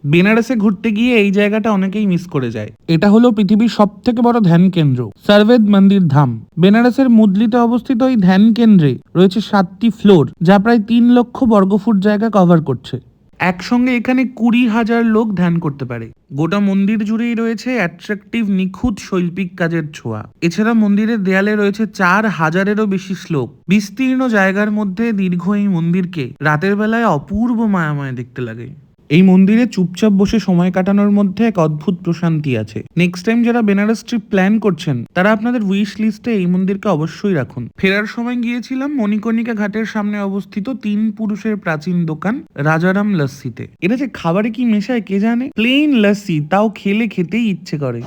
বেনারসে ঘুরতে গিয়ে এই জায়গাটা অনেকেই মিস করে যায়। এটা হলো পৃথিবীর সব থেকে বড় ধ্যান কেন্দ্র সর্বেদ মন্দির ধাম। বেনারসের মুদলিতে অবস্থিত এই ধ্যান কেন্দ্রে রয়েছে 7টি ফ্লোর, যা প্রায় 3 লক্ষ বর্গফুট জায়গা কভার করছে। একসঙ্গে এখানে 20,000 লোক ধ্যান করতে পারে। গোটা মন্দির জুড়েই রয়েছে অ্যাট্রাকটিভ নিখুঁত শৈল্পিক কাজের ছোঁয়া। এছাড়া মন্দিরের দেয়ালে রয়েছে 4,000-এরও বেশি শ্লোক। বিস্তীর্ণ জায়গার মধ্যে দীর্ঘ এই মন্দিরকে রাতের বেলায় অপূর্ব মায়াময় দেখতে লাগে। এই মন্দিরে চুপচাপ বসে সময় কাটানোর মধ্যে এক অদ্ভুত প্রশান্তি আছে। নেক্সট টাইম যারা বেনারস ট্রিপ প্ল্যান করছেন তারা আপনাদের উইশ লিস্টে এই মন্দিরকে অবশ্যই রাখুন। ফেরার সময় গিয়েছিলাম মণিকর্ণিকা ঘাটের সামনে অবস্থিত 3 পুরুষের প্রাচীন দোকান রাজারাম লস্যিতে। এটা যে খাবারে কি মেশায় কে জানে, প্লেন লস্যি, তাও খেলে খেতেই ইচ্ছে করে।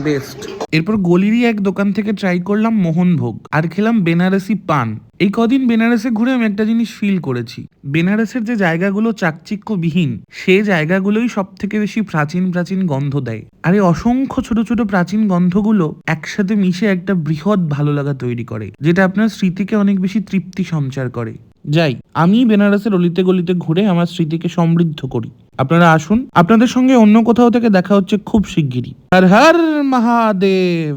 বেস্ট। এরপর গলিরই এক দোকান থেকে ট্রাই করলাম মোহনভোগ আর খেলাম বেনারসি পান। এই কদিন বেনারসে ঘুরে আমি একটা জিনিস ফিল করেছি, বেনারসের যে জায়গাগুলো চাকচিক্যবিহীন সে জায়গাগুলোই সব থেকে বেশি প্রাচীন প্রাচীন গন্ধ দেয়। আর এই অসংখ্য ছোট ছোট প্রাচীন গন্ধগুলো একসাথে মিশে একটা বৃহৎ ভালো লাগা তৈরি করে, যেটা আপনার স্মৃতিকে অনেক বেশি তৃপ্তি সঞ্চার করে। যাই, আমি বেনারসের অলিতে গলিতে ঘুরে আমার স্মৃতিকে সমৃদ্ধ করি। আপনারা আসুন, আপনাদের সঙ্গে অন্য কোথাও থেকে দেখা হচ্ছে খুব শিগগিরই। হর হর মহাদেব।